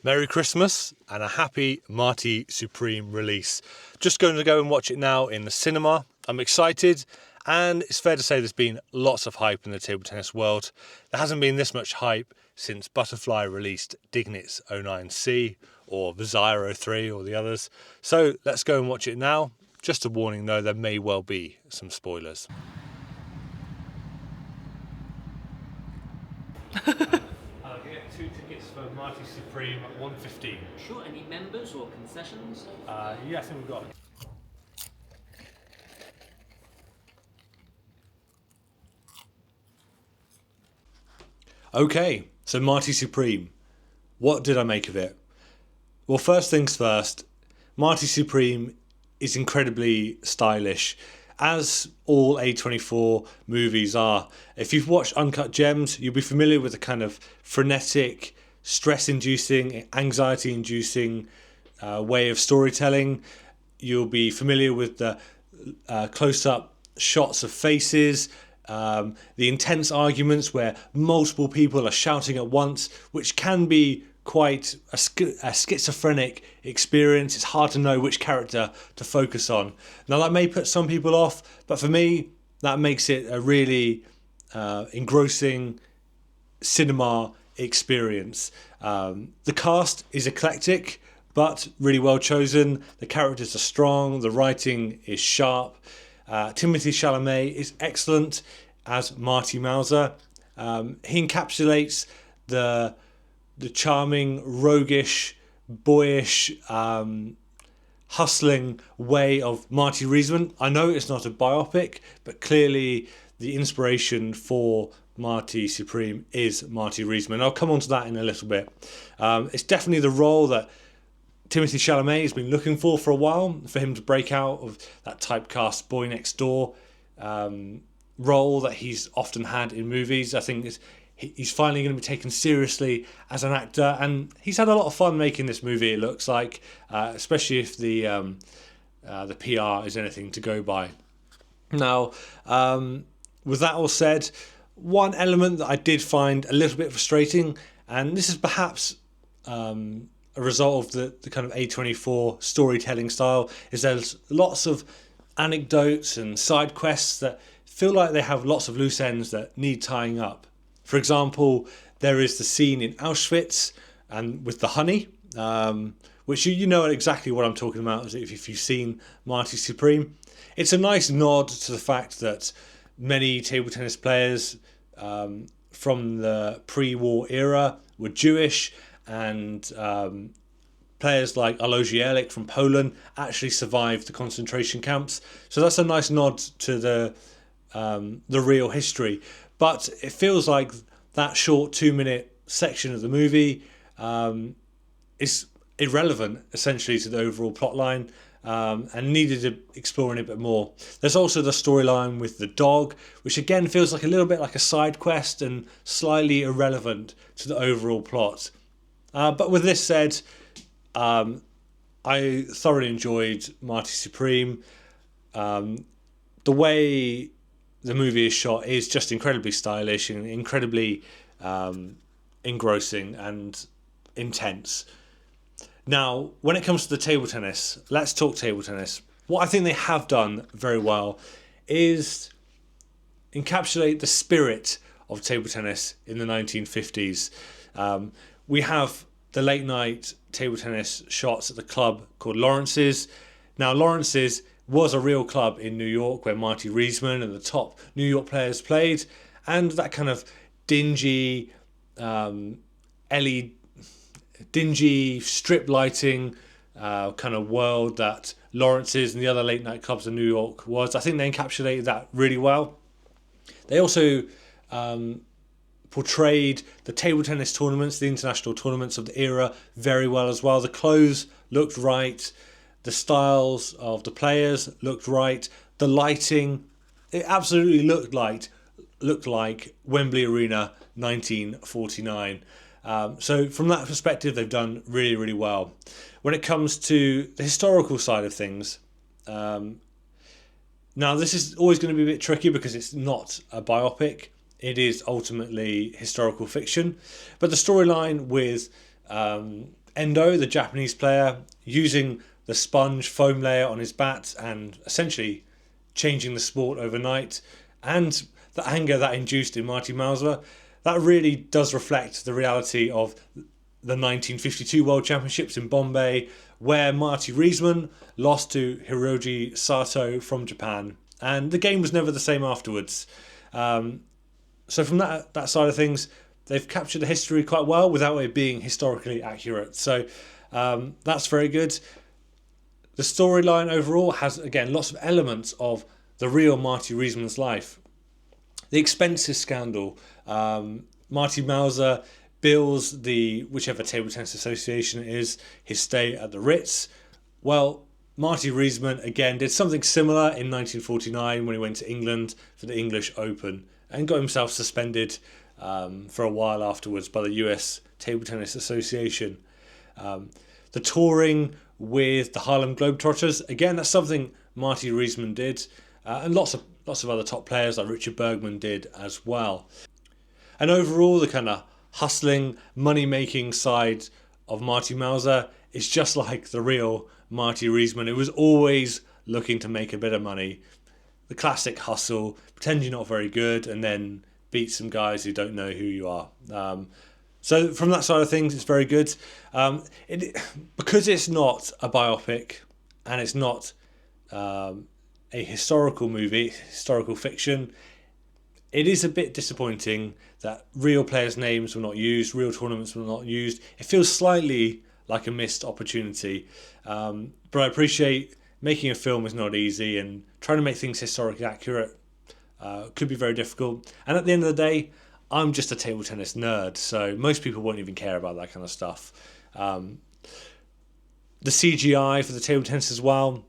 Merry Christmas and a happy Marty Supreme release. Just going to go and watch it now in the cinema. I'm excited, and it's fair to say there's been lots of hype in the table tennis world. There hasn't been this much hype since Butterfly released Dignit's 09C or Vizire 03 or the others. So let's go and watch it now. Just a warning though, there may well be some spoilers. I'll get 2 tickets for Marty Supreme at 1:15. Sure, any members or concessions? Yeah, I think we've got. Okay, so Marty Supreme. What did I make of it? Well, first things first, Marty Supreme is incredibly stylish, as all A24 movies are. If you've watched Uncut Gems, you'll be familiar with the kind of frenetic, stress-inducing, anxiety-inducing way of storytelling. You'll be familiar with the close-up shots of faces, the intense arguments where multiple people are shouting at once, which can be quite a schizophrenic experience. It's hard to know which character to focus on. Now that may put some people off, but for me, that makes it a really engrossing cinema experience. The cast is eclectic, but really well chosen. The characters are strong, the writing is sharp. Timothée Chalamet is excellent as Marty Mauser. He encapsulates the charming, roguish, boyish, hustling way of Marty Reisman. I know it's not a biopic, but clearly the inspiration for Marty Supreme is Marty Reisman. I'll come on to that in a little bit. It's definitely the role that Timothée Chalamet has been looking for a while, for him to break out of that typecast boy next door role that he's often had in movies. I think he's finally going to be taken seriously as an actor, and he's had a lot of fun making this movie, it looks like, especially if the PR is anything to go by. Now, with that all said, one element that I did find a little bit frustrating, and this is perhaps a result of the kind of A24 storytelling style, is there's lots of anecdotes and side quests that feel like they have lots of loose ends that need tying up. For example, there is the scene in Auschwitz and with the honey, which you know exactly what I'm talking about if you've seen Marty Supreme. It's a nice nod to the fact that many table tennis players from the pre-war era were Jewish, and players like Alois Elik from Poland actually survived the concentration camps. So that's a nice nod to the real history. But it feels like that short 2-minute section of the movie is irrelevant, essentially, to the overall plotline, and needed exploring a bit more. There's also the storyline with the dog, which again feels like a little bit like a side quest and slightly irrelevant to the overall plot. But with this said, I thoroughly enjoyed Marty Supreme. The way the movie is shot is just incredibly stylish and incredibly engrossing and intense. Now, when it comes to the table tennis, let's talk table tennis. What I think they have done very well is encapsulate the spirit of table tennis in the 1950s. We have the late night table tennis shots at the club called Lawrence's. Now, Lawrence's was a real club in New York where Marty Reisman and the top New York players played, and that kind of dingy, dingy strip lighting kind of world that Lawrence's and the other late night clubs in New York was. I think they encapsulated that really well. They also portrayed the table tennis tournaments, the international tournaments of the era, very well as well. The clothes looked right. The styles of the players looked right. The lighting, it absolutely looked like Wembley Arena 1949. So from that perspective, they've done really, really well. When it comes to the historical side of things, now this is always going to be a bit tricky because it's not a biopic. It is ultimately historical fiction. But the storyline with Endo, the Japanese player, using the sponge foam layer on his bat and essentially changing the sport overnight, and the anger that induced in Marty Mauser, that really does reflect the reality of the 1952 World Championships in Bombay, where Marty Reisman lost to Hiroji Sato from Japan, and the game was never the same afterwards. So from that side of things, they've captured the history quite well without it being historically accurate. So that's very good. The storyline overall has, again, lots of elements of the real Marty Reisman's life. The expenses scandal. Marty Mauser bills the whichever table tennis association it is his stay at the Ritz. Well, Marty Reisman again did something similar in 1949 when he went to England for the English Open and got himself suspended for a while afterwards by the US Table Tennis Association. The touring with the Harlem Globetrotters, again, that's something Marty Reisman did, and lots of other top players like Richard Bergman did as well. And overall, the kind of hustling, money-making side of Marty Mauser is just like the real Marty Reisman. It was always looking to make a bit of money. The classic hustle, pretend you're not very good, and then beat some guys who don't know who you are. So from that side of things, it's very good. Because it's not a biopic and it's not a historical movie, historical fiction, it is a bit disappointing that real players' names were not used, real tournaments were not used. It feels slightly like a missed opportunity. But I appreciate making a film is not easy, and trying to make things historically accurate could be very difficult. And at the end of the day, I'm just a table tennis nerd, so most people won't even care about that kind of stuff. The CGI for the table tennis as well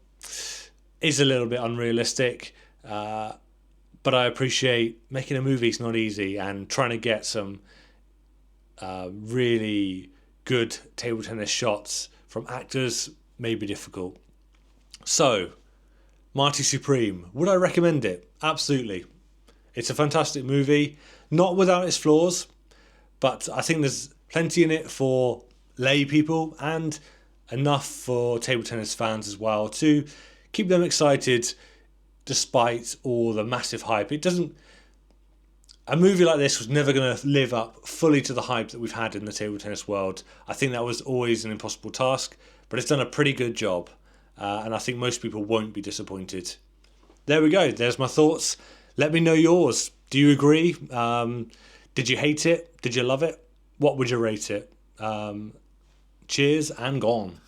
is a little bit unrealistic, but I appreciate making a movie is not easy, and trying to get some really good table tennis shots from actors may be difficult. So, Marty Supreme, would I recommend it? Absolutely. It's a fantastic movie, not without its flaws, but I think there's plenty in it for lay people and enough for table tennis fans as well to keep them excited despite all the massive hype. A movie like this was never going to live up fully to the hype that we've had in the table tennis world. I think that was always an impossible task, but it's done a pretty good job. And I think most people won't be disappointed. There we go. There's my thoughts. Let me know yours. Do you agree? Did you hate it? Did you love it? What would you rate it? Cheers and gone.